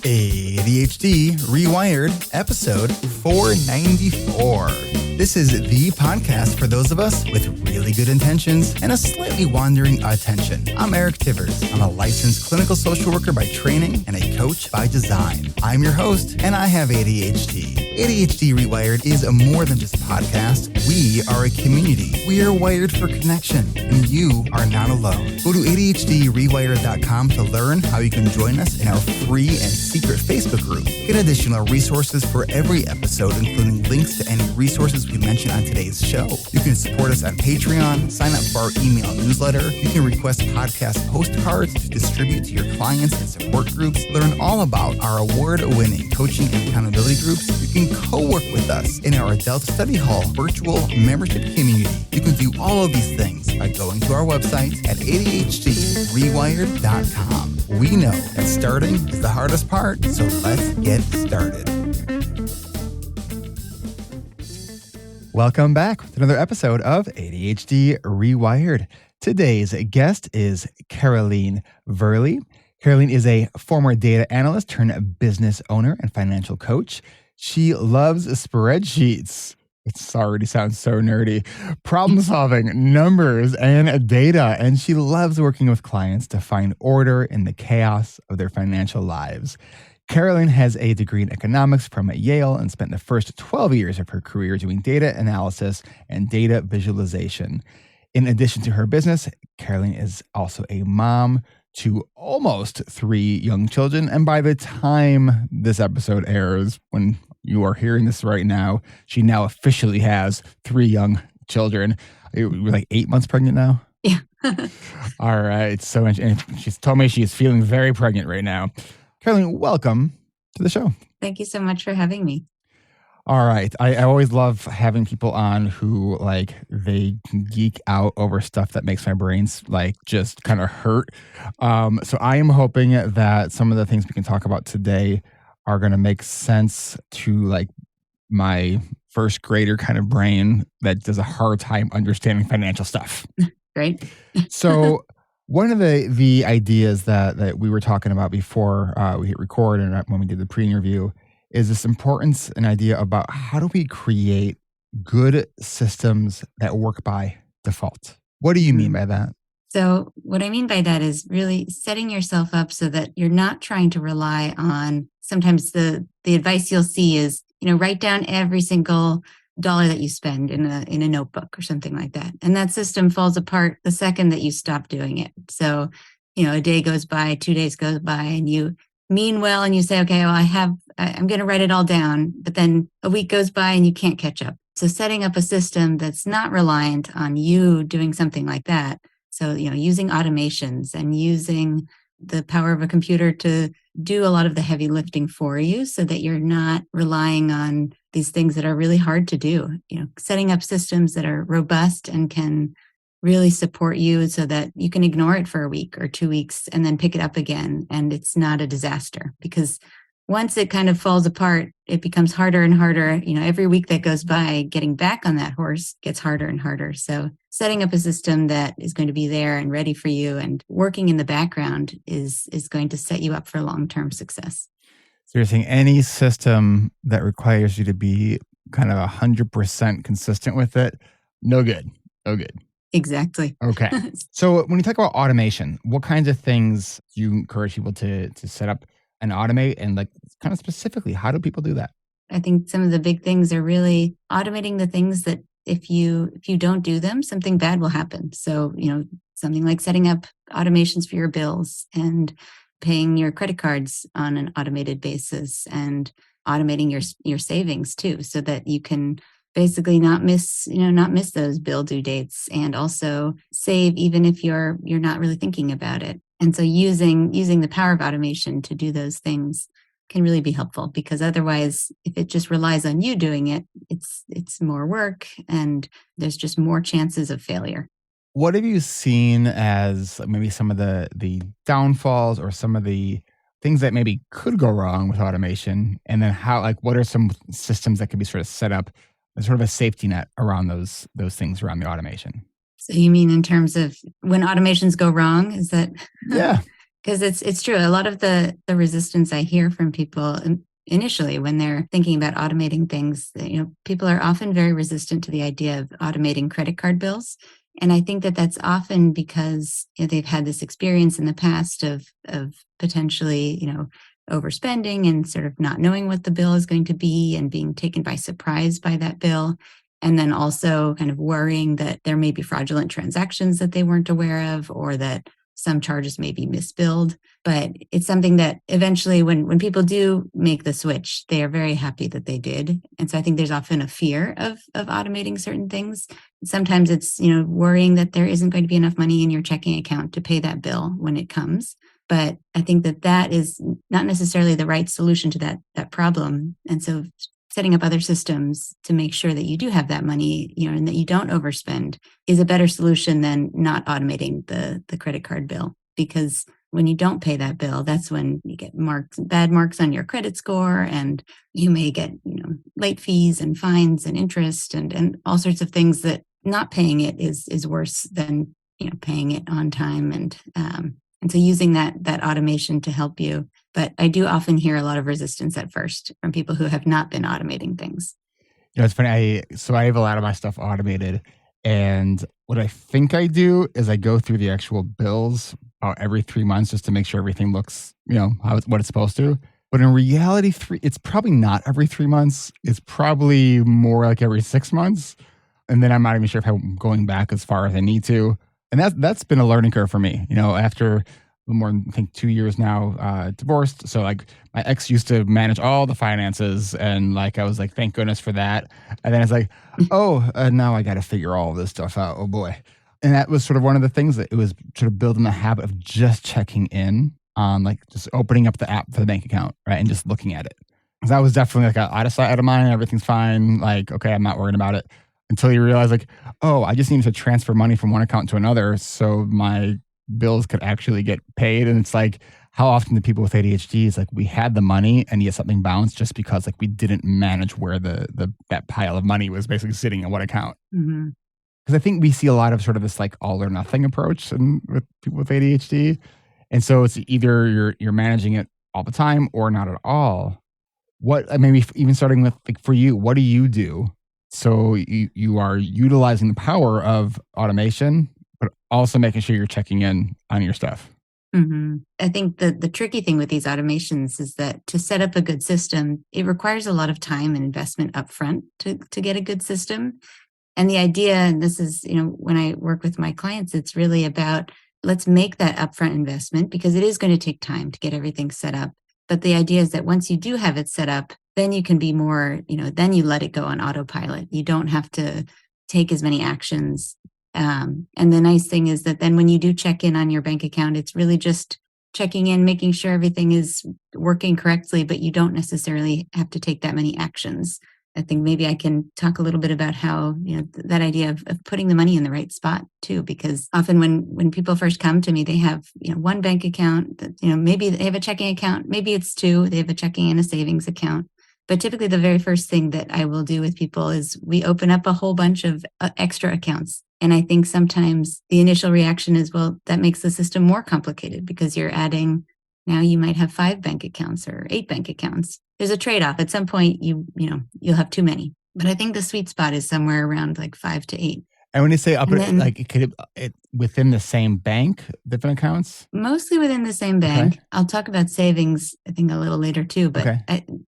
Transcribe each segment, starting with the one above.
ADHD Rewired, episode 494. This is the podcast for those of us with really good intentions and a slightly wandering attention. I'm Eric Tivers. I'm a licensed clinical social worker by training and a coach by design. I'm your host, and I have ADHD. ADHD Rewired is more than just a podcast. We are a community. We are wired for connection, and you are not alone. Go to ADHDrewired.com to learn how you can join us in our free and secret Facebook group. Get additional resources for every episode, including links to any resources we mention on today's show. You can support us on Patreon, sign up for our email newsletter. You can request podcast postcards to distribute to your clients and support groups. Learn all about our award-winning coaching and accountability groups. You can co-work with us in our Adult Study Hall virtual membership community. You can do all of these things by going to our website at ADHDrewired.com. We know that starting is the hardest part, so let's get started. Welcome back with another episode of ADHD Rewired. Today's guest is Caroleen Verly. Caroleen is a former data analyst turned business owner and financial coach. She loves spreadsheets. It already sounds so nerdy. Problem solving, numbers, and data. And she loves working with clients to find order in the chaos of their financial lives. Caroleen has a degree in economics from Yale and spent the first 12 years of her career doing data analysis and data visualization. In addition to her business, Caroleen is also a mom to almost 3 young children. And by the time this episode airs, when you are hearing this right now, she now officially has 3 young children. You're like 8 months pregnant now? Yeah. All right. So and she's told me she is feeling very pregnant right now. Caroleen, welcome to the show. Thank you so much for having me. All right. I always love having people on who they geek out over stuff that makes my brains just kind of hurt. So I am hoping that some of the things we can talk about today are going to make sense to my first grader kind of brain that does a hard time understanding financial stuff. Great. So one of the ideas that we were talking about before we hit record and when we did the pre-interview is this importance and idea about how do we create good systems that work by default. What do you mean by that? So what I mean by that is really setting yourself up so that you're not trying to rely on, sometimes the advice you'll see is, write down every single dollar that you spend in a notebook or something like that. And that system falls apart the second that you stop doing it. So, a day goes by, 2 days goes by, and you mean well, and you say, okay, well, I'm going to write it all down, but then a week goes by and you can't catch up. So setting up a system that's not reliant on you doing something like that. So, using automations and using the power of a computer to do a lot of the heavy lifting for you so that you're not relying on these things that are really hard to do, setting up systems that are robust and can really support you so that you can ignore it for a week or 2 weeks and then pick it up again. And it's not a disaster, because once it kind of falls apart, it becomes harder and harder. Every week that goes by, getting back on that horse gets harder and harder. So setting up a system that is going to be there and ready for you and working in the background is going to set you up for long-term success. So you're saying any system that requires you to be kind of 100% consistent with it, no good. No good. Exactly. Okay. So when you talk about automation, what kinds of things do you encourage people to set up and automate? And kind of specifically, how do people do that? I think some of the big things are really automating the things that if you don't do them, something bad will happen. So, something like setting up automations for your bills and paying your credit cards on an automated basis and automating your savings too, so that you can basically not miss those bill due dates, and also save even if you're not really thinking about it. And so using the power of automation to do those things can really be helpful, because otherwise, if it just relies on you doing it, it's more work and there's just more chances of failure. What have you seen as maybe some of the downfalls or some of the things that maybe could go wrong with automation? And then what are some systems that could be sort of set up as sort of a safety net around those things around the automation? So you mean in terms of when automations go wrong? Is that? Yeah. Because it's true. A lot of the resistance I hear from people initially when they're thinking about automating things, people are often very resistant to the idea of automating credit card bills. And I think that that's often because they've had this experience in the past of potentially, overspending and sort of not knowing what the bill is going to be and being taken by surprise by that bill. And then also kind of worrying that there may be fraudulent transactions that they weren't aware of, or that some charges may be misbilled. But it's something that eventually when people do make the switch, they are very happy that they did. And so I think there's often a fear of automating certain things. Sometimes it's, worrying that there isn't going to be enough money in your checking account to pay that bill when it comes. But I think that is not necessarily the right solution to that problem. And so setting up other systems to make sure that you do have that money, and that you don't overspend is a better solution than not automating the credit card bill. Because when you don't pay that bill, that's when you get bad marks on your credit score, and you may get, late fees and fines and interest and all sorts of things that not paying it is worse than, paying it on time. And so using that automation to help you. But I do often hear a lot of resistance at first from people who have not been automating things. It's funny. I have a lot of my stuff automated, and what I think I do is I go through the actual bills about every 3 months just to make sure everything looks, what it's supposed to. But in reality, it's probably not every 3 months. It's probably more like every 6 months, and then I'm not even sure if I'm going back as far as I need to. And that's been a learning curve for me. After more than, I think, 2 years now, divorced. So like my ex used to manage all the finances, and like I was like, thank goodness for that. And then it's like, now I got to figure all this stuff out. Oh boy. And that was sort of one of the things that it was sort of building the habit of just checking in on, like, just opening up the app for the bank account, right, and just looking at it. Because that was definitely like out of sight, out of mind. Everything's fine. Like, okay, I'm not worried about it. Until you realize, like, I just need to transfer money from one account to another so my bills could actually get paid. And it's like, how often do people with ADHD is like, we had the money and yet something bounced just because like we didn't manage where that pile of money was basically sitting in what account. Mm-hmm. Because I think we see a lot of sort of this like all or nothing approach with people with ADHD. And so it's either you're managing it all the time or not at all. Maybe even starting with, like, for you, what do you do? So you are utilizing the power of automation, but also making sure you're checking in on your stuff. Mm-hmm. I think the tricky thing with these automations is that to set up a good system, it requires a lot of time and investment upfront to get a good system. And the idea, and this is, when I work with my clients, it's really about, let's make that upfront investment, because it is going to take time to get everything set up. But the idea is that once you do have it set up, then you can be more, then you let it go on autopilot. You don't have to take as many actions. And the nice thing is that then when you do check in on your bank account, it's really just checking in, making sure everything is working correctly, but you don't necessarily have to take that many actions. I think maybe I can talk a little bit about how, that idea of putting the money in the right spot too, because often when people first come to me, they have, one bank account that, maybe they have a checking account, maybe it's two, they have a checking and a savings account. But typically the very first thing that I will do with people is we open up a whole bunch of extra accounts. And I think sometimes the initial reaction is, well, that makes the system more complicated because you're adding, now you might have 5 bank accounts or 8 bank accounts. There's a trade-off. At some point, you'll have too many. But I think the sweet spot is somewhere around like 5 to 8. And when you say could it within the same bank, different accounts? Mostly within the same bank. Okay. I'll talk about savings, I think, a little later too, but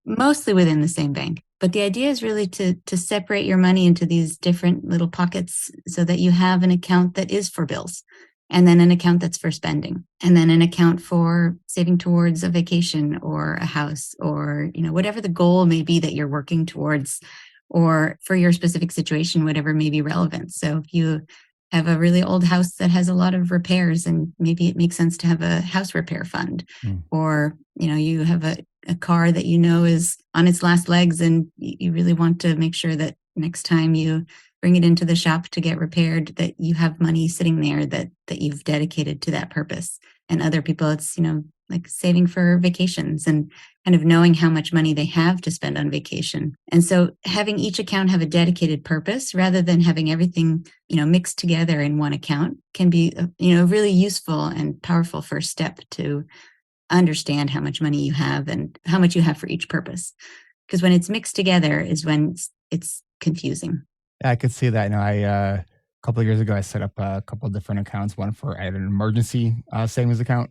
mostly within the same bank. But the idea is really to separate your money into these different little pockets so that you have an account that is for bills, and then an account that's for spending, and then an account for saving towards a vacation or a house, or, whatever the goal may be that you're working towards, or for your specific situation, whatever may be relevant. So if you have a really old house that has a lot of repairs, and maybe it makes sense to have a house repair fund, or, you have a car that is on its last legs, and you really want to make sure that next time you bring it into the shop to get repaired, that you have money sitting there that you've dedicated to that purpose. And other people, it's, like saving for vacations. And kind of knowing how much money they have to spend on vacation. And so having each account have a dedicated purpose rather than having everything, mixed together in one account can be, a really useful and powerful first step to understand how much money you have and how much you have for each purpose. Because when it's mixed together is when it's confusing. Yeah, I could see that. A couple of years ago, I set up a couple of different accounts. One for I had an emergency savings account.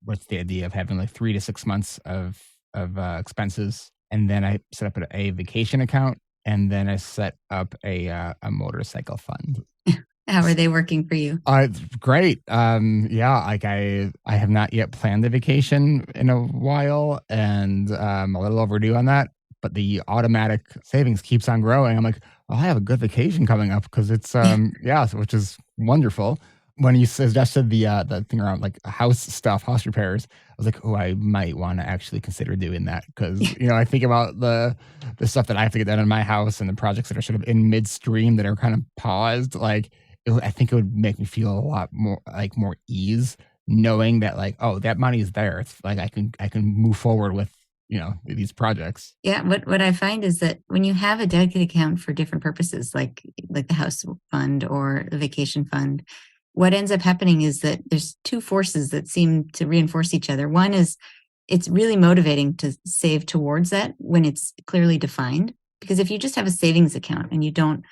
What's the idea of having like 3 to 6 months of expenses, and then I set up a vacation account, and then I set up a motorcycle fund. How are they working for you? It's great. Yeah, like I have not yet planned the vacation in a while, and I'm a little overdue on that. But the automatic savings keeps on growing. I'm like, I have a good vacation coming up because it's which is wonderful. When you suggested the thing around like house repairs, I was like, oh, I might want to actually consider doing that because I think about the stuff that I have to get done in my house and the projects that are sort of in midstream that are kind of paused. Like, I think it would make me feel a lot more ease knowing that like, oh, that money is there. It's like I can move forward with these projects. Yeah, what I find is that when you have a dedicated account for different purposes, like the house fund or the vacation fund, what ends up happening is that there's two forces that seem to reinforce each other. One is it's really motivating to save towards that when it's clearly defined. Because if you just have a savings account and you don't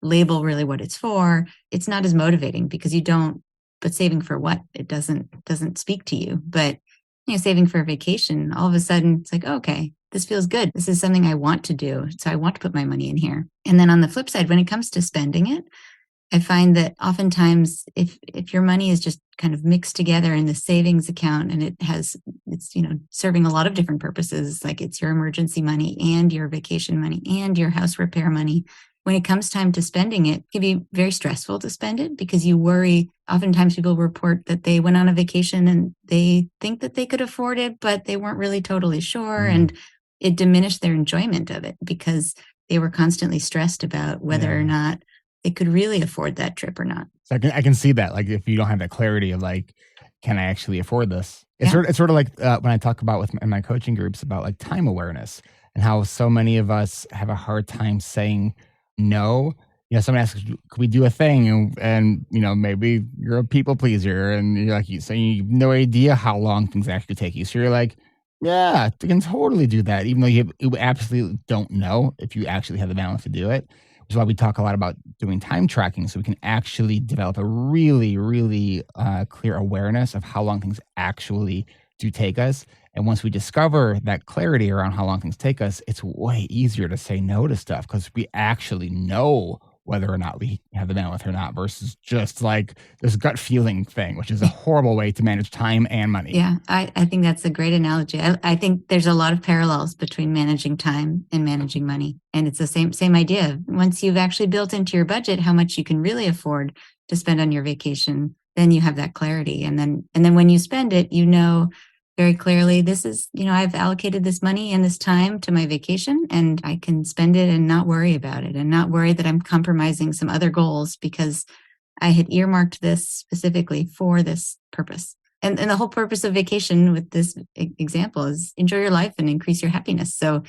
label really what it's for, it's not as motivating because you don't, but saving for what? It doesn't speak to you. But saving for a vacation, all of a sudden it's like, oh, okay, this feels good. This is something I want to do. So I want to put my money in here. And then on the flip side, when it comes to spending it, I find that oftentimes if your money is just kind of mixed together in the savings account and it's serving a lot of different purposes, like it's your emergency money and your vacation money and your house repair money, when it comes time to spending it, it can be very stressful to spend it because you worry. Oftentimes people report that they went on a vacation and they think that they could afford it, but they weren't really totally sure. And it diminished their enjoyment of it because they were constantly stressed about whether or not they could really afford that trip or not. So I can see that. Like if you don't have that clarity of like, can I actually afford this? It's sort of like when I talk about in my coaching groups about like time awareness and how so many of us have a hard time saying no. Someone asks, could we do a thing? And maybe you're a people pleaser and you're like, you have no idea how long things actually take you. So you're like, yeah, you can totally do that. Even though you absolutely don't know if you actually have the balance to do it. Which is why we talk a lot about doing time tracking so we can actually develop a really, really clear awareness of how long things actually do take us. And once we discover that clarity around how long things take us, it's way easier to say no to stuff because we actually know whether or not we have the bandwidth or not versus just like this gut feeling thing, which is a horrible way to manage time and money. Yeah, I think that's a great analogy. I think there's a lot of parallels between managing time and managing money. And it's the same idea. Once you've actually built into your budget how much you can really afford to spend on your vacation, then you have that clarity. And then when you spend it, very clearly, this is, I've allocated this money and this time to my vacation and I can spend it and not worry about it and not worry that I'm compromising some other goals because I had earmarked this specifically for this purpose. And the whole purpose of vacation with this example is enjoy your life and increase your happiness. So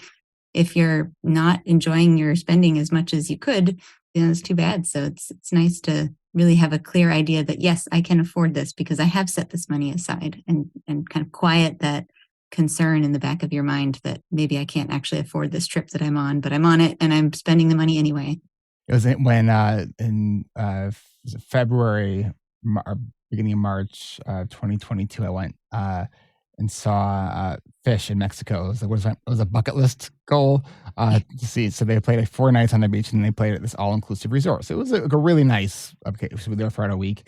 if you're not enjoying your spending as much as you could, it's too bad. So it's nice to really have a clear idea that, yes, I can afford this because I have set this money aside and kind of quiet that concern in the back of your mind that maybe I can't actually afford this trip that I'm on, but I'm on it and I'm spending the money anyway. It was when in February, beginning of March 2022, I went and saw fish in Mexico. It was a bucket list goal to see. So they played 4 nights on the beach and they played at this all-inclusive resort. So it was a really nice, okay, so we were there for about a week.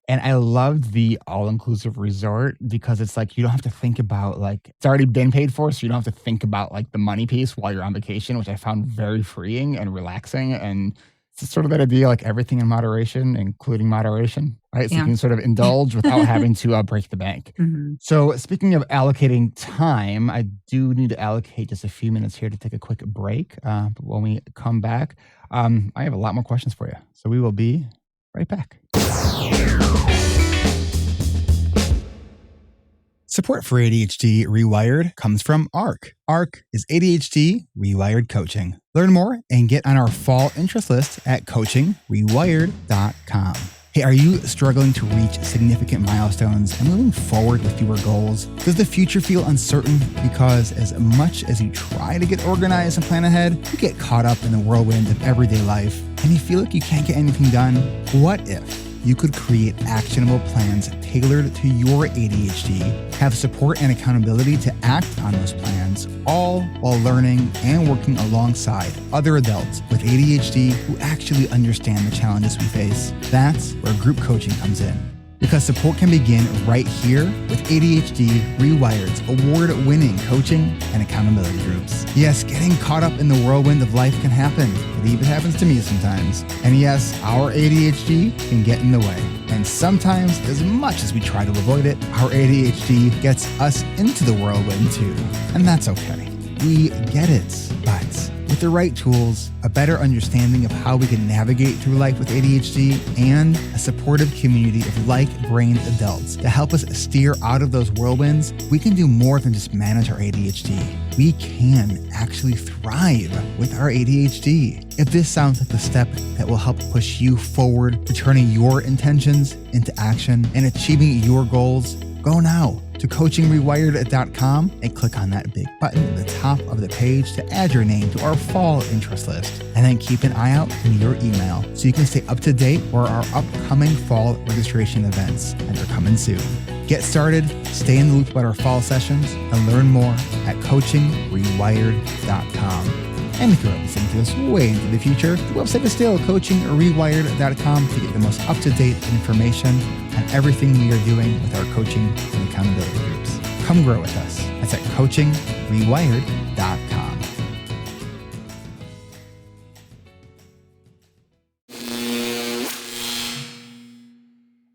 And I loved the all-inclusive resort because it's like you don't have to think about like, it's already been paid for, so you don't have to think about like the money piece while you're on vacation, which I found very freeing and relaxing. And it's sort of that idea, like everything in moderation, including moderation, right? So you can sort of indulge without having to break the bank. Mm-hmm. So speaking of allocating time, I do need to allocate just a few minutes here to take a quick break. But when we come back, I have a lot more questions for you. So we will be right back. Support for ADHD Rewired comes from ARC. ARC is ADHD Rewired Coaching. Learn more and get on our fall interest list at coachingrewired.com. Hey, are you struggling to reach significant milestones and moving forward with fewer goals? Does the future feel uncertain because as much as you try to get organized and plan ahead, you get caught up in the whirlwind of everyday life and you feel like you can't get anything done? What if you could create actionable plans tailored to your ADHD, have support and accountability to act on those plans, all while learning and working alongside other adults with ADHD who actually understand the challenges we face? That's where group coaching comes in. Because support can begin right here with ADHD Rewired's award-winning coaching and accountability groups. Yes, getting caught up in the whirlwind of life can happen. It even happens to me sometimes. And yes, our ADHD can get in the way. And sometimes, as much as we try to avoid it, our ADHD gets us into the whirlwind too. And that's okay. We get it, but with the right tools, a better understanding of how we can navigate through life with ADHD, and a supportive community of like-brained adults to help us steer out of those whirlwinds, we can do more than just manage our ADHD. We can actually thrive with our ADHD. If this sounds like the step that will help push you forward to turning your intentions into action and achieving your goals, go now to coachingrewired.com and click on that big button at the top of the page to add your name to our fall interest list. And then keep an eye out in your email so you can stay up to date for our upcoming fall registration events, and they're coming soon. Get started, stay in the loop about our fall sessions, and learn more at coachingrewired.com. And if you're listening to this way into the future, the website is still coachingrewired.com to get the most up-to-date information on everything we are doing with our coaching and accountability groups. Come grow with us. That's at coachingrewired.com.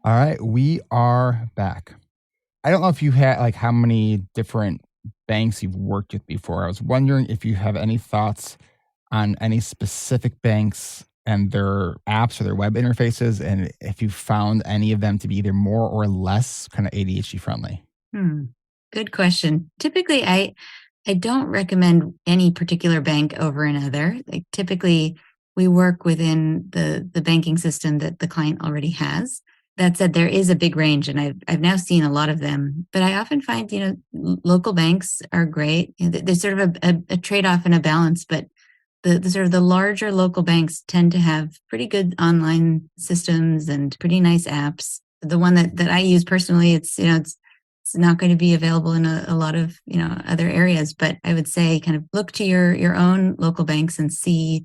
All right, we are back. I don't know if you had how many different banks you've worked with before. I was wondering if you have any thoughts on any specific banks and their apps or their web interfaces, and if you found any of them to be either more or less kind of ADHD friendly. Good question. Typically, I don't recommend any particular bank over another. Typically, we work within the banking system that the client already has. That said, there is a big range, and I've now seen a lot of them. But I often find, local banks are great. There's sort of a trade-off and a balance, but the sort of the larger local banks tend to have pretty good online systems and pretty nice apps. The one that I use personally, it's not going to be available in a lot of other areas, but I would say kind of look to your own local banks and see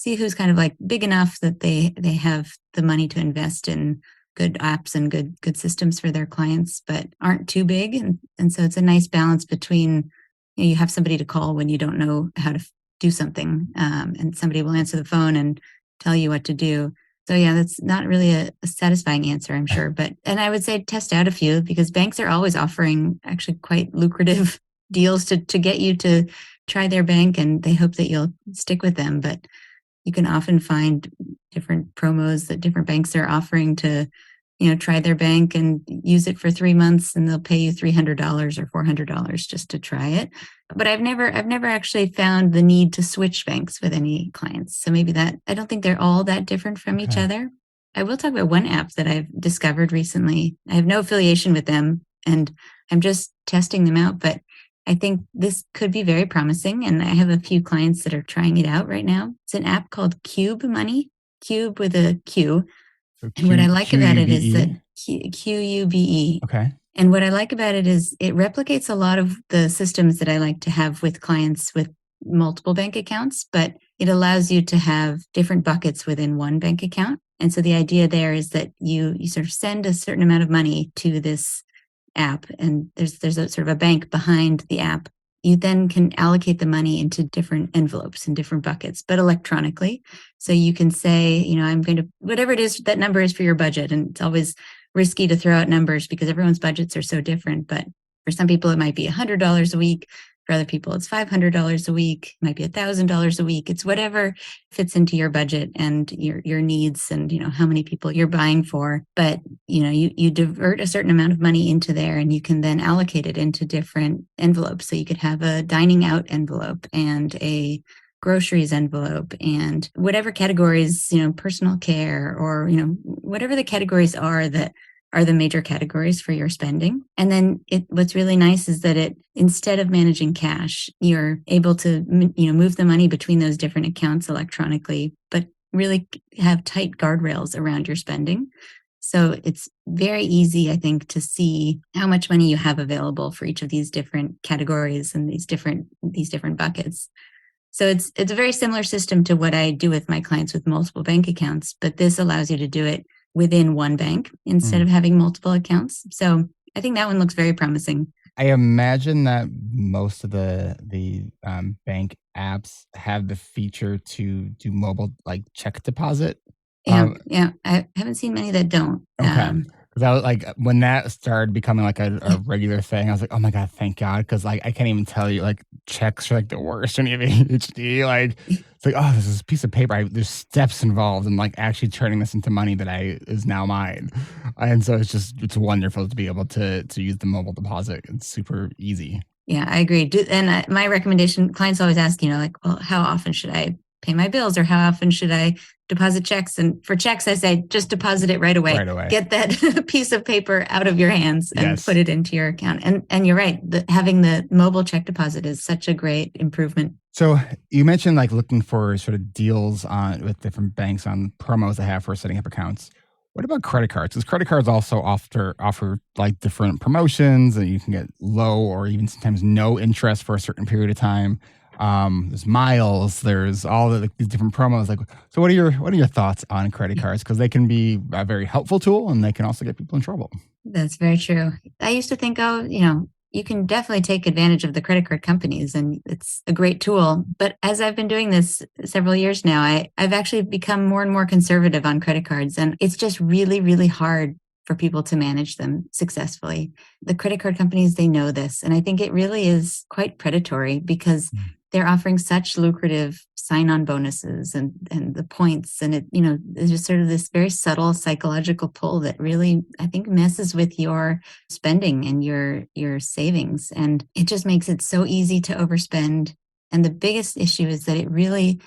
who's kind of big enough that they have the money to invest in good apps and good systems for their clients, but aren't too big. And so it's a nice balance between, you have somebody to call when you don't know how to do something, and somebody will answer the phone and tell you what to do. So yeah, that's not really a satisfying answer, I'm sure. And I would say test out a few, because banks are always offering actually quite lucrative deals to get you to try their bank, and they hope that you'll stick with them. But you can often find different promos that different banks are offering to, try their bank and use it for 3 months, and they'll pay you $300 or $400 just to try it. But I've never actually found the need to switch banks with any clients. So maybe I don't think they're all that different from each other. I will talk about one app that I've discovered recently. I have no affiliation with them, and I'm just testing them out, but I think this could be very promising, and I have a few clients that are trying it out right now. It's an app called Cube Money, Cube with a Q. So and what I like about it is that QUBE. Okay. And what I like about it is it replicates a lot of the systems that I like to have with clients with multiple bank accounts, but it allows you to have different buckets within one bank account. And so the idea there is that you sort of send a certain amount of money to this app, and there's a sort of a bank behind the app. You then can allocate the money into different envelopes and different buckets, but electronically. So you can say, I'm going to, whatever it is that number is for your budget. And it's always risky to throw out numbers because everyone's budgets are so different. But for some people, it might be $100 a week. For other people, it's $500 a week, might be $1,000 a week. It's whatever fits into your budget and your needs and, how many people you're buying for. But, you divert a certain amount of money into there and you can then allocate it into different envelopes. So you could have a dining out envelope and a groceries envelope and whatever categories, personal care or, whatever the categories are that are the major categories for your spending. And then what's really nice is that instead of managing cash, you're able to, move the money between those different accounts electronically, but really have tight guardrails around your spending. So it's very easy, I think, to see how much money you have available for each of these different categories and these different buckets. So it's a very similar system to what I do with my clients with multiple bank accounts, but this allows you to do it within one bank instead of having multiple accounts. So I think that one looks very promising. I imagine that most of the bank apps have the feature to do mobile like check deposit. Yeah. I haven't seen many that don't. Okay. Because I was like, when that started becoming like a regular thing, I was like, oh my God, thank God. Because like, I can't even tell you, like, checks are like the worst when you have ADHD. Like, it's like, oh, this is a piece of paper. There's steps involved in like actually turning this into money that is now mine. And so it's wonderful to be able to use the mobile deposit. It's super easy. Yeah, I agree. And my recommendation, clients always ask, like, well, how often should I pay my bills or how often should I deposit checks? And for checks, I say, just deposit it right away. Get that piece of paper out of your hands and put it into your account. And you're right. Having the mobile check deposit is such a great improvement. So you mentioned like looking for sort of deals with different banks on promos they have for setting up accounts. What about credit cards? Because credit cards also offer like different promotions and you can get low or even sometimes no interest for a certain period of time. There's miles, there's all these different promos. Like, so what are your thoughts on credit cards? Because they can be a very helpful tool and they can also get people in trouble. That's very true. I used to think, you can definitely take advantage of the credit card companies and it's a great tool. But as I've been doing this several years now, I've actually become more and more conservative on credit cards. And it's just really, really hard for people to manage them successfully. The credit card companies, they know this. And I think it really is quite predatory because they're offering such lucrative sign-on bonuses and the points. And there's just sort of this very subtle psychological pull that really, I think, messes with your spending and your savings. And it just makes it so easy to overspend. And the biggest issue is that it really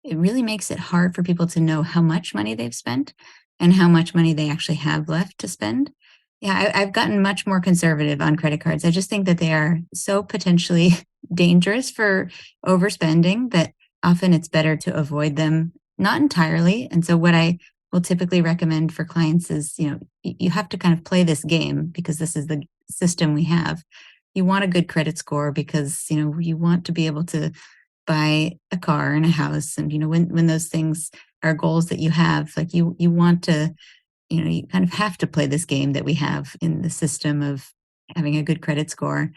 makes it hard for people to know how much money they've spent and how much money they actually have left to spend. Yeah, I've gotten much more conservative on credit cards. I just think that they are so potentially dangerous for overspending that often it's better to avoid them, not entirely. And so what I will typically recommend for clients is, you have to kind of play this game because this is the system we have. You want a good credit score because, you want to be able to buy a car and a house. And, when those things are goals that you have, like you want to, you kind of have to play this game that we have in the system of having a good credit score.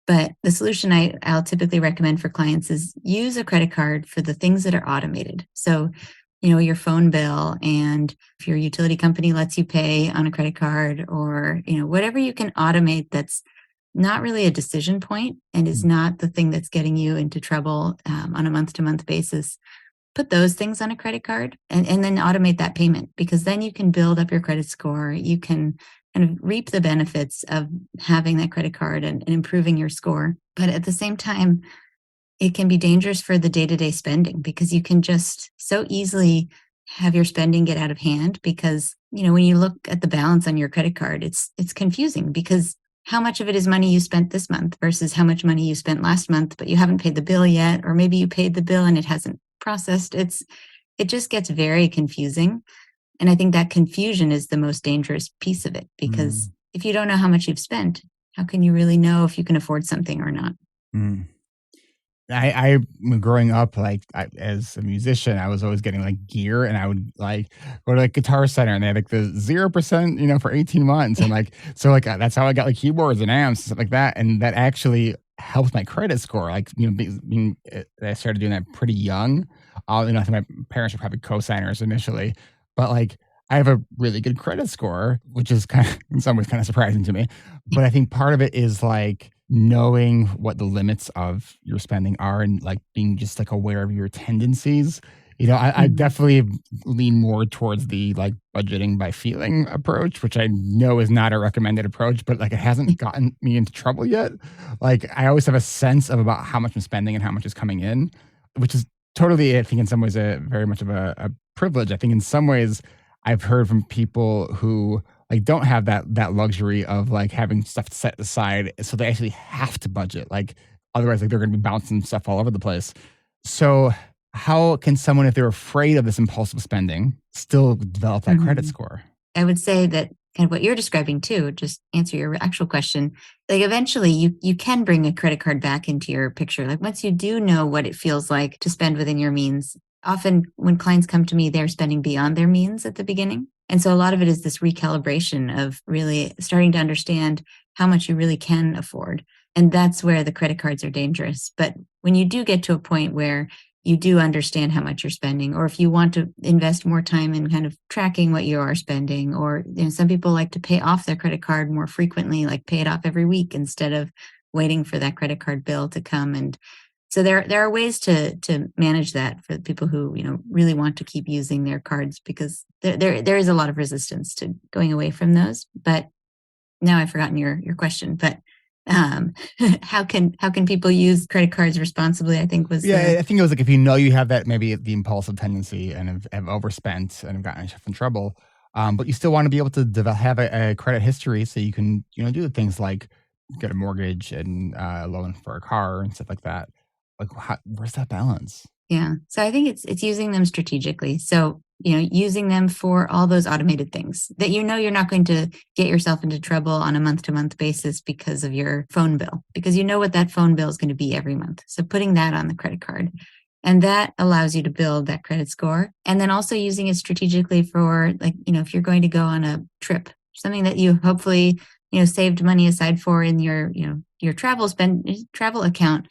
But the solution I'll typically recommend for clients is use a credit card for the things that are automated. So, your phone bill and if your utility company lets you pay on a credit card or, whatever you can automate that's not really a decision point and is not the thing that's getting you into trouble on a month-to-month basis. Put those things on a credit card and then automate that payment because then you can build up your credit score. You can kind of reap the benefits of having that credit card and improving your score. But at the same time, it can be dangerous for the day-to-day spending because you can just so easily have your spending get out of hand because, when you look at the balance on your credit card, it's confusing because how much of it is money you spent this month versus how much money you spent last month, but you haven't paid the bill yet, or maybe you paid the bill and it hasn't processed. It just gets very confusing. And I think that confusion is the most dangerous piece of it because if you don't know how much you've spent, how can you really know if you can afford something or not? I growing up, as a musician, I was always getting like gear and I would like go to like Guitar Center and they had like the 0%, for 18 months. And that's how I got like keyboards and amps and stuff like that. And that actually helped my credit score. I started doing that pretty young. I think my parents were probably co-signers initially, but I have a really good credit score, which is kind of in some ways kind of surprising to me. But I think part of it is knowing what the limits of your spending are and like being just like aware of your tendencies. I Mhm. definitely lean more towards the like budgeting by feeling approach, which I know is not a recommended approach, but like it hasn't gotten me into trouble yet. Like I always have a sense of about how much I'm spending and how much is coming in, which is totally, I think, in some ways, a very much of a privilege. I think in some ways, I've heard from people who like don't have that luxury of like having stuff set aside, so they actually have to budget. Like otherwise, like they're going to be bouncing stuff all over the place. So how can someone, if they're afraid of this impulsive spending, still develop that credit Mhm. score? I would say that kind of what you're describing too, just answer your actual question. Like eventually you can bring a credit card back into your picture. Like once you do know what it feels like to spend within your means. Often when clients come to me, they're spending beyond their means at the beginning. And so a lot of it is this recalibration of really starting to understand how much you really can afford. And that's where the credit cards are dangerous. But when you do get to a point where you do understand how much you're spending, or if you want to invest more time in kind of tracking what you are spending, or some people like to pay off their credit card more frequently, like pay it off every week instead of waiting for that credit card bill to come. And so there are ways to manage that for people who really want to keep using their cards, because there is a lot of resistance to going away from those. But now I've forgotten your question, but um, how can people use credit cards responsibly? I think was Yeah, the I think it was like if you know you have that maybe the impulsive tendency and have overspent and have gotten yourself in trouble, but you still want to be able to have a credit history so you can do the things like get a mortgage and a loan for a car and stuff like that. Like, where's that balance? Yeah. So I think it's using them strategically. So, using them for all those automated things that you're not going to get yourself into trouble on a month to month basis because of your phone bill, because you know what that phone bill is going to be every month. So putting that on the credit card. And that allows you to build that credit score. And then also using it strategically for, like, if you're going to go on a trip, something that you hopefully, saved money aside for in your travel account,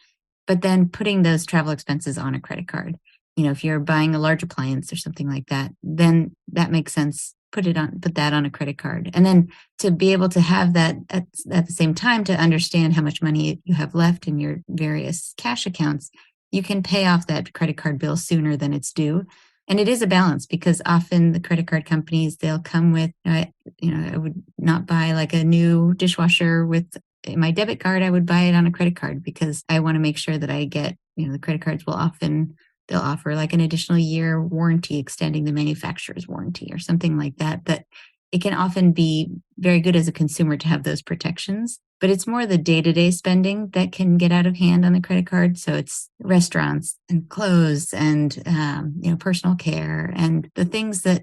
but then putting those travel expenses on a credit card. If you're buying a large appliance or something like that, then that makes sense. Put that on a credit card. And then to be able to have that at the same time, to understand how much money you have left in your various cash accounts, you can pay off that credit card bill sooner than it's due. And it is a balance, because often the credit card companies, they'll come with, I would not buy like a new dishwasher with my debit card. I would buy it on a credit card because I want to make sure that I get, the credit cards they'll offer like an additional year warranty, extending the manufacturer's warranty or something like that. That it can often be very good as a consumer to have those protections, but it's more the day-to-day spending that can get out of hand on the credit card. So it's restaurants and clothes and, personal care and the things that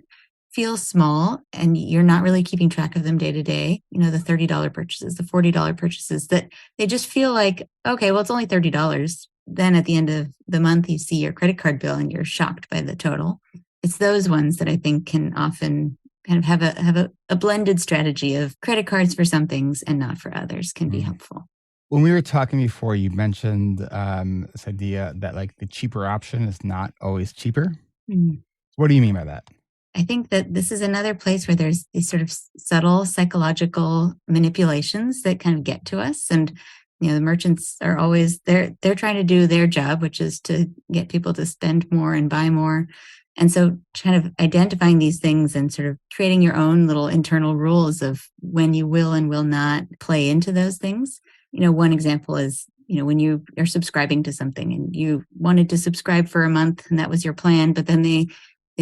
feel small and you're not really keeping track of them day to day. The $30 purchases, the $40 purchases, that they just feel like, okay, well, it's only $30. Then at the end of the month, you see your credit card bill and you're shocked by the total. It's those ones that I think can often kind of have a blended strategy of credit cards for some things and not for others can be Mm. helpful. When we were talking before, you mentioned this idea that like the cheaper option is not always cheaper. Mm. What do you mean by that? I think that this is another place where there's these sort of subtle psychological manipulations that kind of get to us. And, the merchants are always they're trying to do their job, which is to get people to spend more and buy more. And so kind of identifying these things and sort of creating your own little internal rules of when you will and will not play into those things. One example is, when you are subscribing to something and you wanted to subscribe for a month and that was your plan, but then they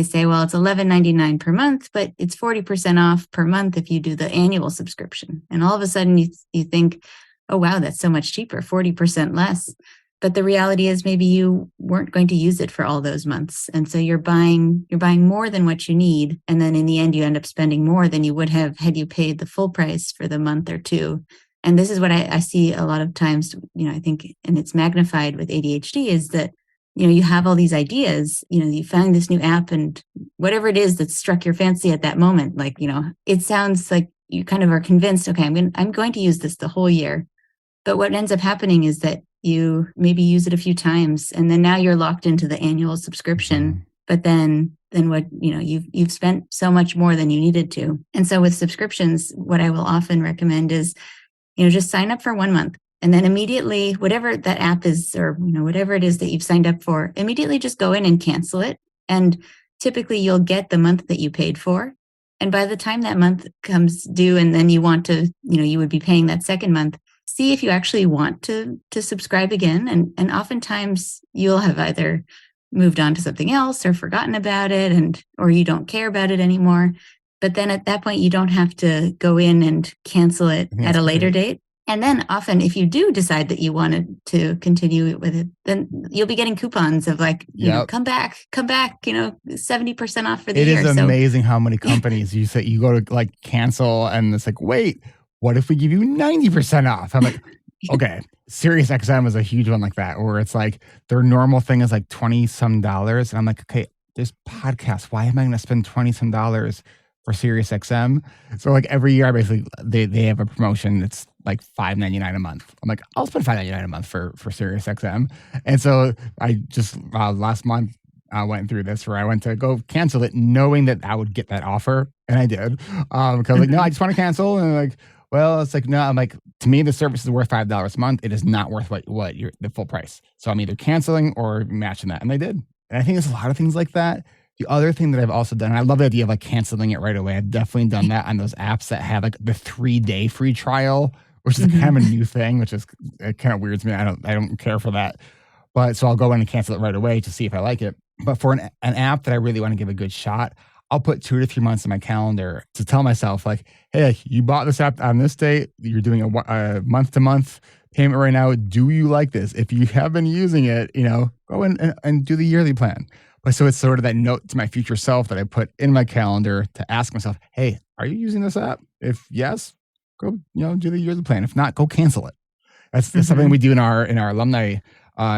say, well, it's $11.99 per month, but it's 40% off per month if you do the annual subscription. And all of a sudden you think, oh, wow, that's so much cheaper, 40% less. But the reality is maybe you weren't going to use it for all those months. And so you're buying more than what you need. And then in the end, you end up spending more than you would have had you paid the full price for the month or two. And this is what I see a lot of times, I think, and it's magnified with ADHD, is that you have all these ideas, you find this new app and whatever it is that struck your fancy at that moment, like, it sounds like you kind of are convinced, okay, I'm going to use this the whole year. But what ends up happening is that you maybe use it a few times and then now you're locked into the annual subscription. Mhm. But then what, you've spent so much more than you needed to. And so with subscriptions, what I will often recommend is, just sign up for 1 month And then immediately, whatever that app is, or whatever it is that you've signed up for, immediately just go in and cancel it. And typically you'll get the month that you paid for. And by the time that month comes due, and then you want to, you would be paying that second month, see if you actually want to subscribe again. And oftentimes you'll have either moved on to something else or forgotten about it, or you don't care about it anymore. But then at that point, you don't have to go in and cancel it at a later date. And then often if you do decide that you wanted to continue with it, then you'll be getting coupons of come back, 70% off for the year. It is amazing how many companies you say you go to cancel and it's wait, what if we give you 90% off? I'm like, okay. SiriusXM is a huge one like that, where it's their normal thing is $20 some. And I'm like, okay, there's podcasts. Why am I going to spend $20 some for SiriusXM? So every year, basically, they have a promotion. It's $5.99 a month. I'm like, I'll spend $5.99 a month for SiriusXM. And so I just last month I went through this where I went to go cancel it, knowing that I would get that offer, and I did. Because no, I just want to cancel, and well, it's no. I'm to me, the service is worth $5 a month. It is not worth what the full price. So I'm either canceling or matching that, and they did. And I think there's a lot of things like that. The other thing that I've also done, and I love the idea of canceling it right away. I've definitely done that on those apps that have the 3-day free trial, which is kind of a new thing, which is it kind of weirds me. I don't care for that. But so I'll go in and cancel it right away to see if I like it. But for an app that I really want to give a good shot, I'll put 2 to 3 months in my calendar to tell myself hey, you bought this app on this date. You're doing a month-to-month payment right now. Do you like this? If you have been using it, go in and do the yearly plan. But so it's sort of that note to my future self that I put in my calendar to ask myself, hey, are you using this app? If yes, go, do the yearly plan. If not, go cancel it. That's something we do in our alumni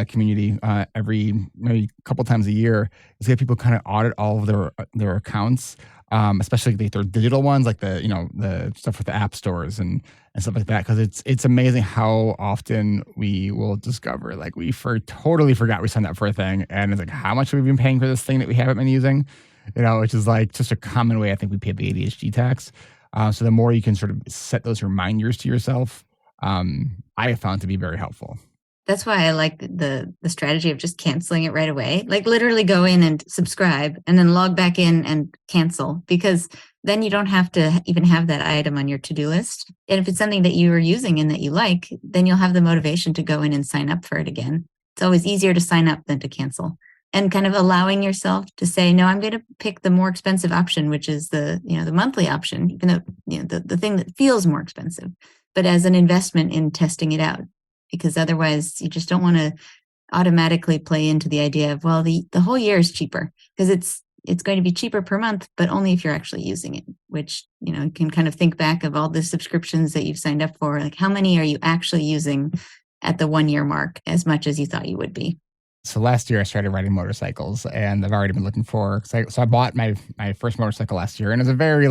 community every maybe a couple times a year, is get people kind of audit all of their accounts, especially their digital ones, the stuff with the app stores and stuff like that. Because it's amazing how often we will discover we totally forgot we signed up for a thing, and it's how much have we been paying for this thing that we haven't been using, which is just a common way I think we pay the ADHD tax. So the more you can sort of set those reminders to yourself, I have found to be very helpful. That's why I like the strategy of just canceling it right away. Literally go in and subscribe and then log back in and cancel, because then you don't have to even have that item on your to-do list. And if it's something that you are using and that you like, then you'll have the motivation to go in and sign up for it again. It's always easier to sign up than to cancel. And kind of allowing yourself to say, no, I'm going to pick the more expensive option, which is the monthly option, even though the thing that feels more expensive, but as an investment in testing it out. Because otherwise you just don't want to automatically play into the idea of, well, the whole year is cheaper, because it's going to be cheaper per month, but only if you're actually using it, which, you can kind of think back of all the subscriptions that you've signed up for. How many are you actually using at the 1 year mark as much as you thought you would be? So last year I started riding motorcycles, and I've already been looking for, so I bought my first motorcycle last year, and it's a very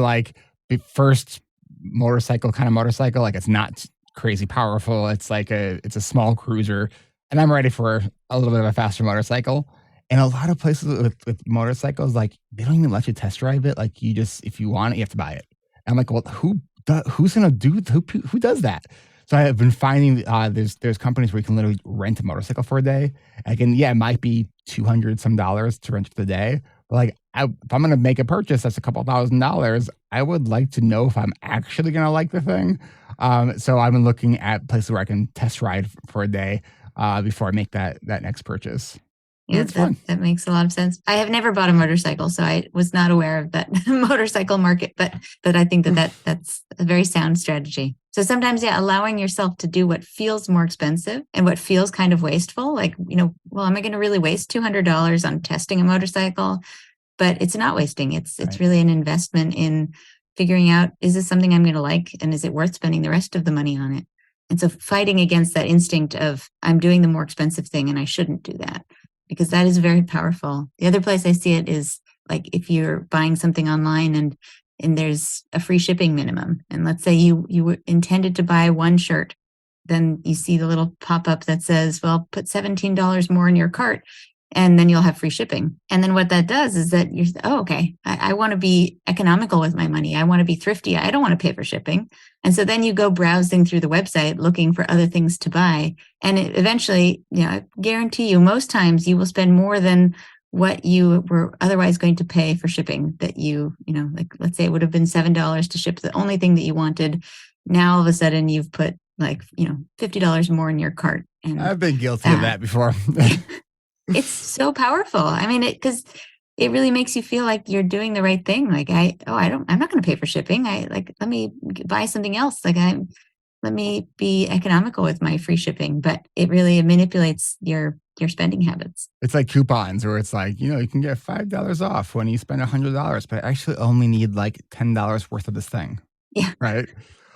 first motorcycle kind of motorcycle. It's not crazy powerful. It's it's a small cruiser, and I'm ready for a little bit of a faster motorcycle. And a lot of places with motorcycles, they don't even let you test drive it. You just, if you want it, you have to buy it. And I'm well, who's gonna who does that? So I have been finding there's companies where you can literally rent a motorcycle for a day. It might be $200 some to rent for the day. But if I'm going to make a purchase that's a couple $1,000s, I would like to know if I'm actually going to like the thing. So I've been looking at places where I can test ride for a day before I make that next purchase. Yeah, that makes a lot of sense. I have never bought a motorcycle, so I was not aware of that motorcycle market, but I think that's a very sound strategy. So sometimes, allowing yourself to do what feels more expensive and what feels kind of wasteful, well, am I going to really waste $200 on testing a motorcycle? But it's not wasting. It's really an investment in figuring out, is this something I'm going to like, and is it worth spending the rest of the money on it? And so fighting against that instinct of, I'm doing the more expensive thing and I shouldn't do that, because that is very powerful. The other place I see it is if you're buying something online and there's a free shipping minimum. And let's say you intended to buy one shirt, then you see the little pop-up that says, well, put $17 more in your cart, and then you'll have free shipping. And then what that does is that you're, okay, I want to be economical with my money. I want to be thrifty. I don't want to pay for shipping. And so then you go browsing through the website looking for other things to buy. And eventually, I guarantee you, most times you will spend more than what you were otherwise going to pay for shipping that like let's say it would have been $7 to ship the only thing that you wanted. Now all of a sudden you've put $50 more in your cart. And I've been guilty of that before. It's so powerful. I mean, because it really makes you feel like you're doing the right thing. Like I'm not going to pay for shipping. Let me buy something else. Let me be economical with my free shipping, but it really manipulates your spending habits. It's like coupons where it's like, you can get $5 off when you spend $100, but I actually only need like $10 worth of this thing. Yeah. Right.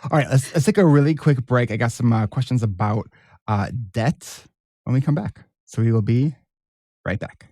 All right. Let's take a really quick break. I got some questions about debt when we come back. So we will be right back.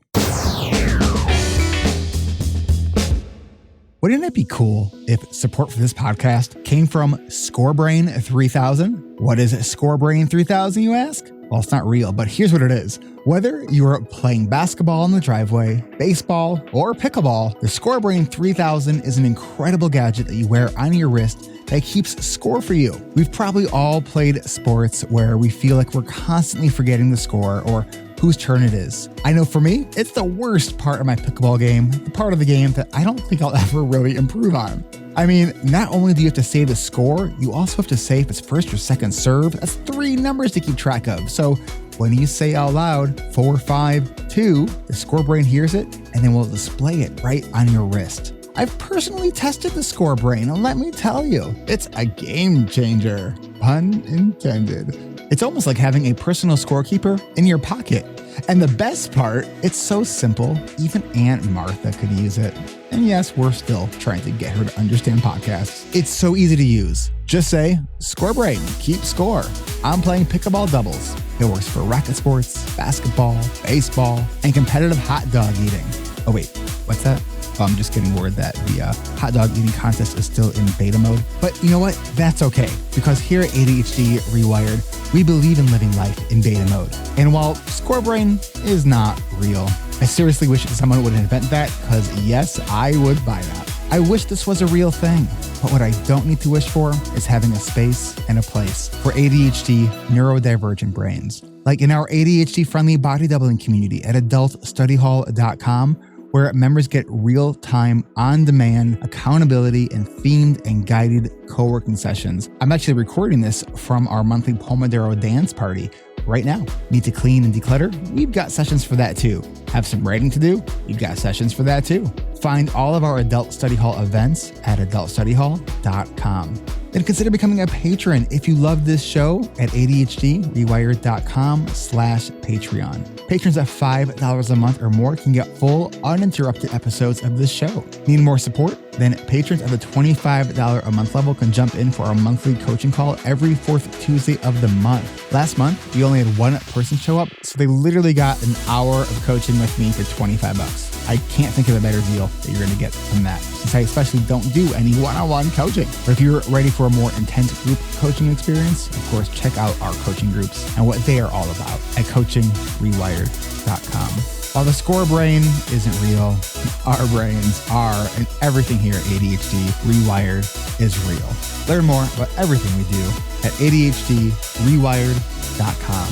Wouldn't it be cool if support for this podcast came from ScoreBrain 3000? What is ScoreBrain 3000, you ask? Well, it's not real, but here's what it is. Whether you're playing basketball in the driveway, baseball, or pickleball, the ScoreBrain 3000 is an incredible gadget that you wear on your wrist that keeps score for you. We've probably all played sports where we feel like we're constantly forgetting the score or whose turn it is. I know for me, it's the worst part of my pickleball game, the part of the game that I don't think I'll ever really improve on. I mean, not only do you have to say the score, you also have to say if it's first or second serve. That's 3 numbers to keep track of. So when you say out loud 4, 5, 2, the ScoreBrain hears it and then will display it right on your wrist. I've personally tested the ScoreBrain, and let me tell you, it's a game changer. Pun intended. It's almost like having a personal scorekeeper in your pocket. And the best part, it's so simple, even Aunt Martha could use it. And yes, we're still trying to get her to understand podcasts. It's so easy to use. Just say, ScoreBrain, keep score. I'm playing pickleball doubles. It works for racket sports, basketball, baseball, and competitive hot dog eating. Oh wait, what's that? I'm just getting word that the hot dog eating contest is still in beta mode. But you know what? That's okay. Because here at ADHD reWired, we believe in living life in beta mode. And while ScoreBrain is not real, I seriously wish someone would invent that, because yes, I would buy that. I wish this was a real thing. But what I don't need to wish for is having a space and a place for ADHD neurodivergent brains. Like in our ADHD-friendly body doubling community at adultstudyhall.com, where members get real-time, on-demand accountability and themed and guided co-working sessions. I'm actually recording this from our monthly Pomodoro dance party right now. Need to clean and declutter? We've got sessions for that too. Have some writing to do? We've got sessions for that too. Find all of our Adult Study Hall events at adultstudyhall.com. Then consider becoming a patron if you love this show at adhdrewired.com/Patreon. Patrons at $5 a month or more can get full, uninterrupted episodes of this show. Need more support? Then patrons at the $25 a month level can jump in for our monthly coaching call every 4th Tuesday of the month. Last month, we only had 1 person show up, so they literally got an hour of coaching with me for $25. I can't think of a better deal that you're going to get from that, since I especially don't do any one-on-one coaching. But if you're ready for a more intense group coaching experience, of course, check out our coaching groups and what they are all about at coachingrewired.com. While the ScoreBrain isn't real, our brains are, and everything here at ADHD Rewired is real. Learn more about everything we do at ADHDrewired.com.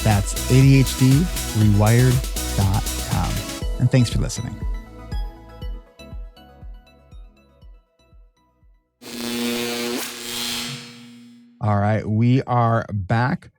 That's ADHDrewired.com. And thanks for listening. All right, we are back.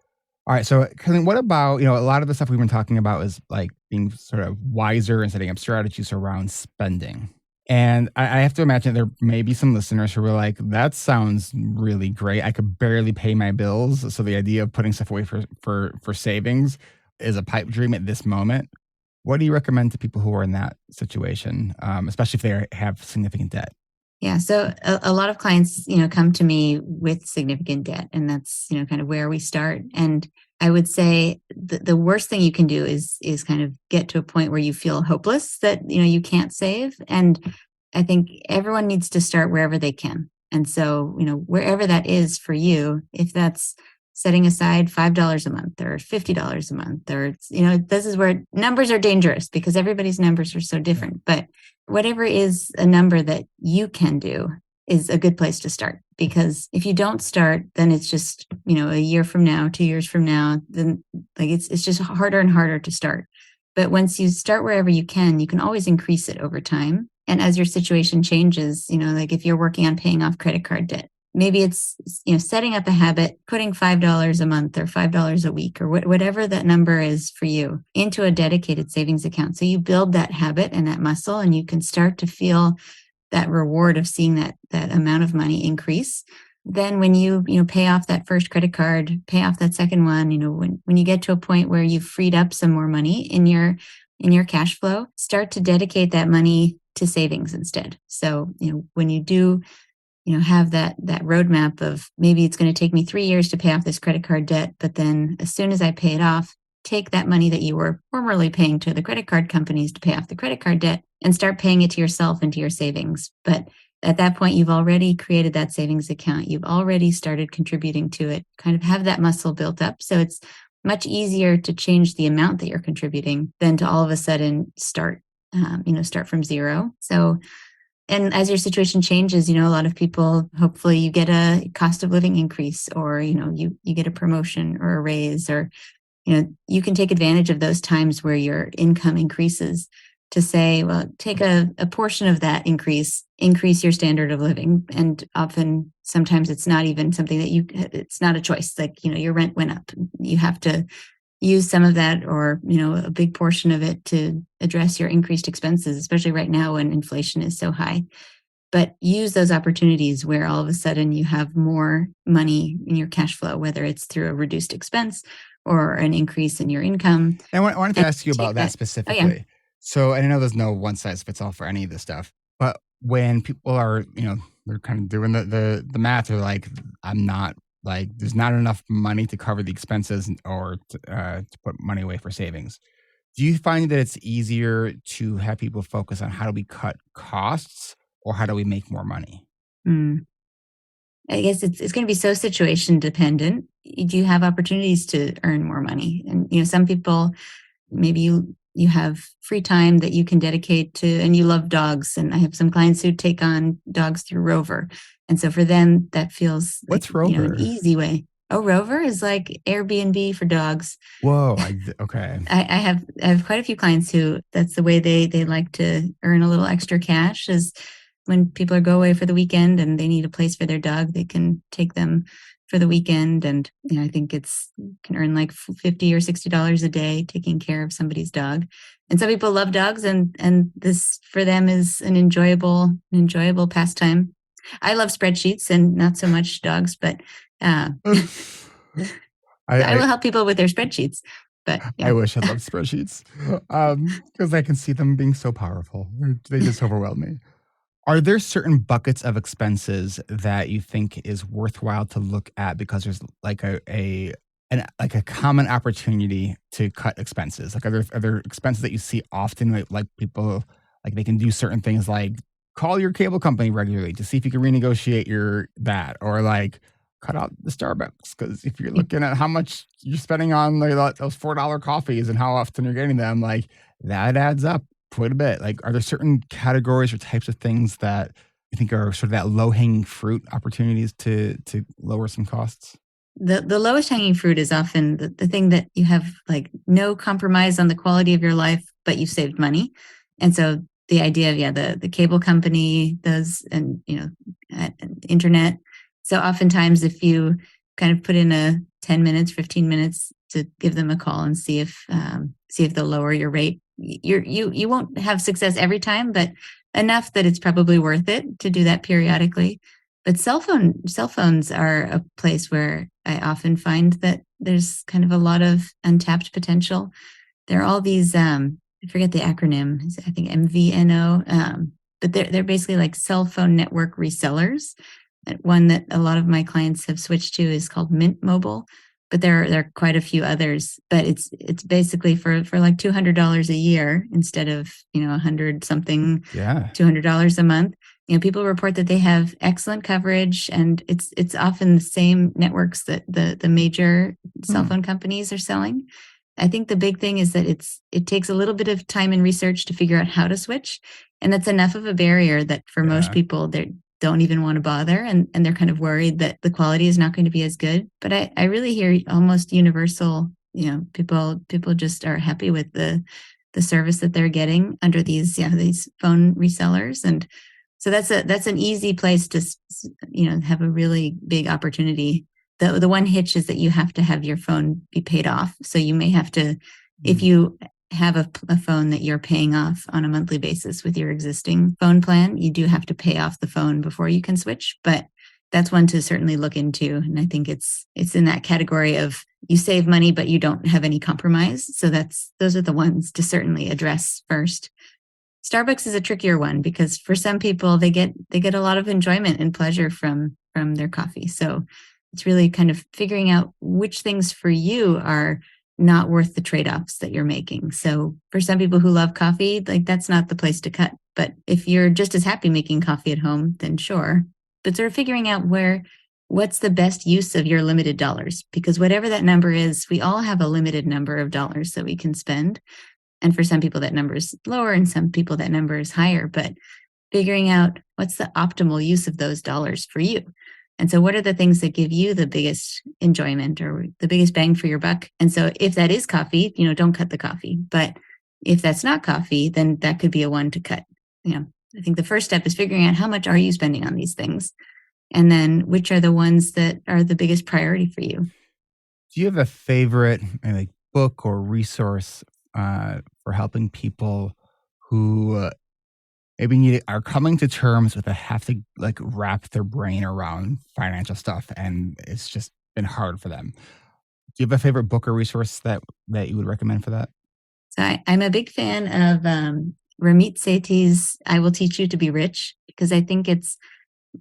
All right, so Caroleen, what about, a lot of the stuff we've been talking about is like being sort of wiser and setting up strategies around spending. And I have to imagine there may be some listeners who were like, that sounds really great. I could barely pay my bills. So the idea of putting stuff away for savings is a pipe dream at this moment. What do you recommend to people who are in that situation, especially if they have significant debt? Yeah. So a lot of clients, come to me with significant debt, and that's, kind of where we start. And I would say the worst thing you can do is kind of get to a point where you feel hopeless that, you can't save. And I think everyone needs to start wherever they can. And so, wherever that is for you, if that's setting aside $5 a month or $50 a month, or, this is where numbers are dangerous because everybody's numbers are so different. But whatever is a number that you can do, is a good place to start. Because if you don't start, then it's just, a year from now, 2 years from now, then like it's just harder and harder to start. But once you start wherever you can always increase it over time. And as your situation changes, like if you're working on paying off credit card debt, maybe it's, setting up a habit, putting $5 a month or $5 a week or whatever that number is for you into a dedicated savings account. So you build that habit and that muscle, and you can start to feel that reward of seeing that amount of money increase. Then when you pay off that first credit card, pay off that second one, when you get to a point where you've freed up some more money in your cash flow, start to dedicate that money to savings instead. So, when you do, have that roadmap of maybe it's going to take me 3 years to pay off this credit card debt, but then as soon as I pay it off, take that money that you were formerly paying to the credit card companies to pay off the credit card debt and start paying it to yourself and to your savings. But at that point, you've already created that savings account. You've already started contributing to it, kind of have that muscle built up. So it's much easier to change the amount that you're contributing than to all of a sudden start from zero. So, and as your situation changes, a lot of people, hopefully you get a cost of living increase, or, you get a promotion or a raise, or, you can take advantage of those times where your income increases to say, well, take a portion of that increase your standard of living. And often, sometimes it's not even something that it's not a choice. Like, your rent went up. You have to use some of that, or, a big portion of it to address your increased expenses, especially right now when inflation is so high. But use those opportunities where all of a sudden you have more money in your cash flow, whether it's through a reduced expense or an increase in your income. I wanted to ask you about that specifically. Oh, yeah. So, and I know there's no one size fits all for any of this stuff, but when people are, they're kind of doing the math, they're like, there's not enough money to cover the expenses or to put money away for savings. Do you find that it's easier to have people focus on how do we cut costs or how do we make more money? I guess it's going to be so situation dependent. Do you have opportunities to earn more money? And, some people, maybe you have free time that you can dedicate to, and you love dogs. And I have some clients who take on dogs through Rover. And so for them, that feels What's Rover? An easy way. Oh, Rover is like Airbnb for dogs. Whoa. Okay. I have quite a few clients who that's the way they like to earn a little extra cash, is when people go away for the weekend and they need a place for their dog, they can take them for the weekend. And I think can earn like $50 or $60 a day taking care of somebody's dog. And some people love dogs, and this for them is an enjoyable pastime. I love spreadsheets and not so much dogs, but I will help people with their spreadsheets. But yeah. I wish I loved spreadsheets because I can see them being so powerful. They just overwhelm me. Are there certain buckets of expenses that you think is worthwhile to look at because there's like a common opportunity to cut expenses? Like, are there expenses that you see often, like people, like they can do certain things, like call your cable company regularly to see if you can renegotiate that, or like cut out the Starbucks, because if you're looking at how much you're spending on those $4 coffees and how often you're getting them, like that adds up quite a bit. Like, are there certain categories or types of things that you think are sort of that low-hanging fruit opportunities to lower some costs? The lowest hanging fruit is often the thing that you have like no compromise on the quality of your life, but you've saved money. And so the idea of, the cable company does, and, internet. So oftentimes if you kind of put in a 10 minutes, 15 minutes to give them a call and see if they'll lower your rate, you won't have success every time, but enough that it's probably worth it to do that periodically. But cell phones are a place where I often find that there's kind of a lot of untapped potential. There are all these, I forget the acronym, I think MVNO, but they're basically like cell phone network resellers. One that a lot of my clients have switched to is called Mint Mobile, but there are quite a few others. But it's basically for like $200 a year instead of $100 something, $200 a month. People report that they have excellent coverage, and it's often the same networks that the major cell phone companies are selling. I think the big thing is that it takes a little bit of time and research to figure out how to switch, and that's enough of a barrier that for most people don't even want to bother, and they're kind of worried that the quality is not going to be as good. But I really hear almost universal, people just are happy with the service that they're getting under these phone resellers. And so that's an easy place to, have a really big opportunity. The one hitch is that you have to have your phone be paid off. So you may have to, if you have a phone that you're paying off on a monthly basis with your existing phone plan, you do have to pay off the phone before you can switch. But that's one to certainly look into. And I think it's in that category of you save money, but you don't have any compromise. So those are the ones to certainly address first. Starbucks is a trickier one because for some people, they get a lot of enjoyment and pleasure from their coffee. So it's really kind of figuring out which things for you are not worth the trade-offs that you're making. So for some people who love coffee, like that's not the place to cut. But if you're just as happy making coffee at home, then sure. But sort of figuring out what's the best use of your limited dollars, because whatever that number is, we all have a limited number of dollars that we can spend. And for some people that number is lower and some people that number is higher, but figuring out what's the optimal use of those dollars for you. And so what are the things that give you the biggest enjoyment or the biggest bang for your buck? And so if that is coffee, don't cut the coffee. But if that's not coffee, then that could be a one to cut. I think the first step is figuring out how much are you spending on these things? And then which are the ones that are the biggest priority for you? Do you have a favorite book or resource for helping people who maybe are coming to terms with have to wrap their brain around financial stuff and it's just been hard for them? Do you have a favorite book or resource that you would recommend for that? So I'm a big fan of Ramit Sethi's I Will Teach You to Be Rich, because I think it's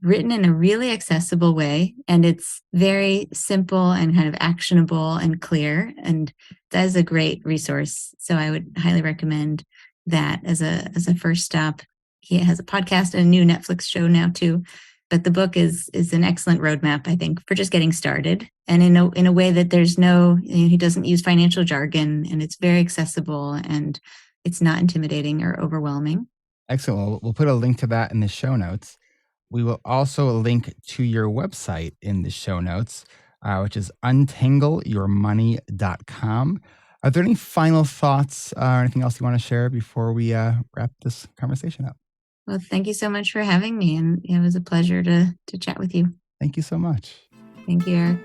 written in a really accessible way and it's very simple and kind of actionable and clear, and that is a great resource. So I would highly recommend that as a first stop. He has a podcast and a new Netflix show now too, but the book is an excellent roadmap, I think, for just getting started, and in a way that there's no, he doesn't use financial jargon, and it's very accessible and it's not intimidating or overwhelming. Excellent. Well, we'll put a link to that in the show notes. We will also link to your website in the show notes, which is untangleyourmoney.com. Are there any final thoughts or anything else you want to share before we wrap this conversation up? Well, thank you so much for having me. And it was a pleasure to chat with you. Thank you so much. Thank you, Eric.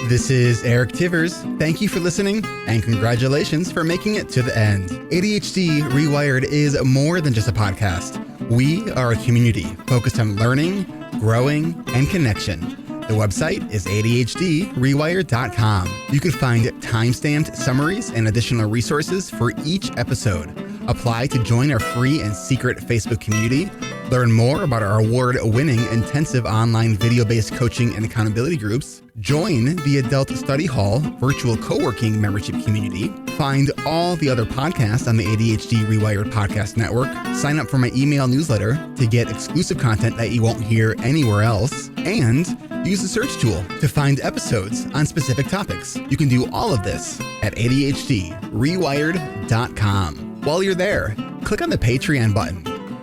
This is Eric Tivers. Thank you for listening and congratulations for making it to the end. ADHD Rewired is more than just a podcast. We are a community focused on learning, growing, and connection. The website is ADHDrewired.com. You can find time-stamped summaries and additional resources for each episode. Apply to join our free and secret Facebook community. Learn more about our award-winning intensive online video-based coaching and accountability groups. Join the Adult Study Hall virtual co-working membership community. Find all the other podcasts on the ADHD Rewired podcast network. Sign up for my email newsletter to get exclusive content that you won't hear anywhere else. And use the search tool to find episodes on specific topics. You can do all of this at ADHDrewired.com. While you're there, click on the Patreon button.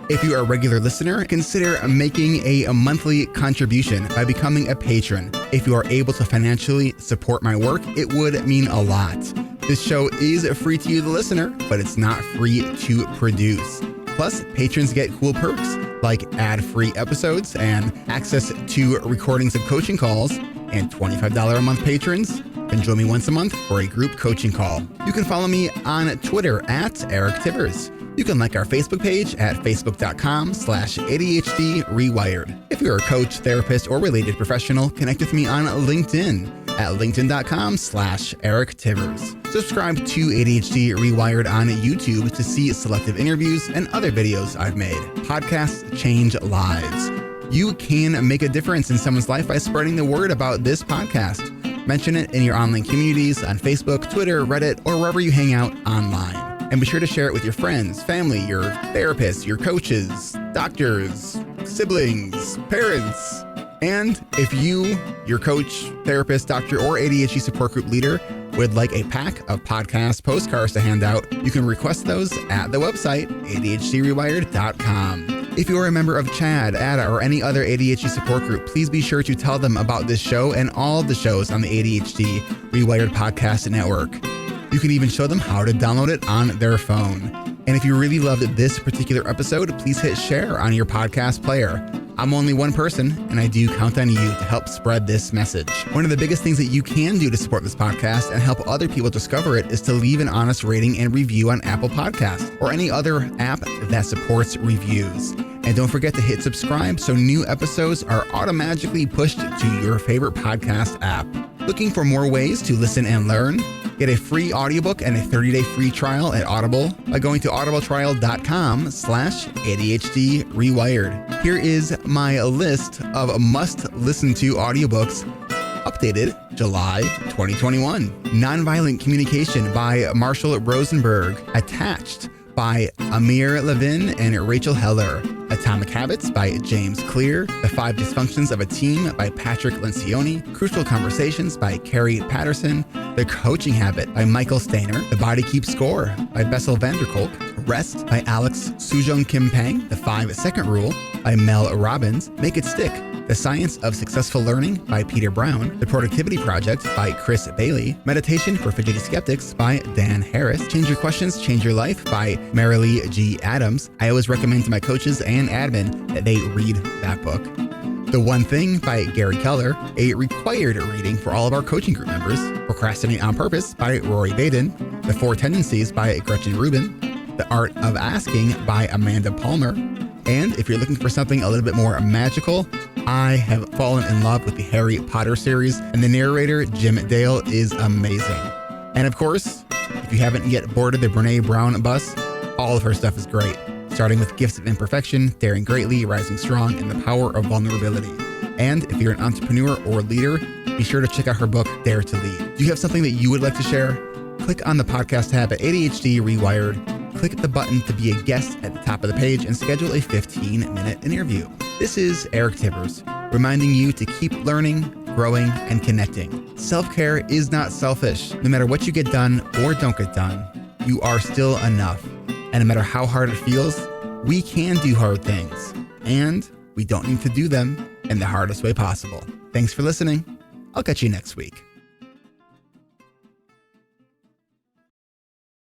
If you are a regular listener, consider making a monthly contribution by becoming a patron. If you are able to financially support my work, it would mean a lot. This show is free to you, the listener, but it's not free to produce. Plus, patrons get cool perks like ad-free episodes and access to recordings of coaching calls, and $25 a month patrons can join me once a month for a group coaching call. You can follow me on Twitter at Eric Tivers. You can like our Facebook page at facebook.com/ADHD Rewired. If you're a coach, therapist, or related professional, connect with me on LinkedIn at linkedin.com/Eric Tivers. Subscribe to ADHD Rewired on YouTube to see selective interviews and other videos I've made. Podcasts change lives. You can make a difference in someone's life by spreading the word about this podcast. Mention it in your online communities on Facebook, Twitter, Reddit, or wherever you hang out online. And be sure to share it with your friends, family, your therapists, your coaches, doctors, siblings, parents. And if you, your coach, therapist, doctor, or ADHD support group leader would like a pack of podcast postcards to hand out, you can request those at the website, ADHDrewired.com. If you're a member of CHAD, ADA, or any other ADHD support group, please be sure to tell them about this show and all of the shows on the ADHD reWired podcast network. You can even show them how to download it on their phone. And if you really loved this particular episode, please hit share on your podcast player. I'm only one person, and I do count on you to help spread this message. One of the biggest things that you can do to support this podcast and help other people discover it is to leave an honest rating and review on Apple Podcasts or any other app that supports reviews. And don't forget to hit subscribe so new episodes are automatically pushed to your favorite podcast app. Looking for more ways to listen and learn? Get a free audiobook and a 30-day free trial at Audible by going to audibletrial.com/ADHD rewired. Here is my list of must-listen-to audiobooks updated July 2021. Nonviolent Communication by Marshall Rosenberg. Attached by Amir Levin and Rachel Heller. Atomic Habits by James Clear. The 5 Dysfunctions of a Team by Patrick Lencioni. Crucial Conversations by Carrie Patterson. The Coaching Habit by Michael Stainer. The Body Keeps Score by Bessel van der Kolk. Rest by Alex Sujong Kim Pang. The 5-Second Rule by Mel Robbins. Make It Stick. The Science of Successful Learning by Peter Brown. The Productivity Project by Chris Bailey. Meditation for Fidgety Skeptics by Dan Harris. Change Your Questions, Change Your Life by Marilee G. Adams. I always recommend to my coaches and admin that they read that book. The One Thing by Gary Keller, a required reading for all of our coaching group members. Procrastinate on Purpose by Rory Baden. The 4 Tendencies by Gretchen Rubin. The Art of Asking by Amanda Palmer. And if you're looking for something a little bit more magical, I have fallen in love with the Harry Potter series, and the narrator, Jim Dale, is amazing. And of course, if you haven't yet boarded the Brene Brown bus, all of her stuff is great, starting with Gifts of Imperfection, Daring Greatly, Rising Strong, and the Power of Vulnerability. And if you're an entrepreneur or leader, be sure to check out her book, Dare to Lead. Do you have something that you would like to share? Click on the podcast tab at ADHD Rewired. Click the button to be a guest at the top of the page and schedule a 15-minute interview. This is Eric Tivers, reminding you to keep learning, growing, and connecting. Self-care is not selfish. No matter what you get done or don't get done, you are still enough. And no matter how hard it feels, we can do hard things. And we don't need to do them in the hardest way possible. Thanks for listening. I'll catch you next week.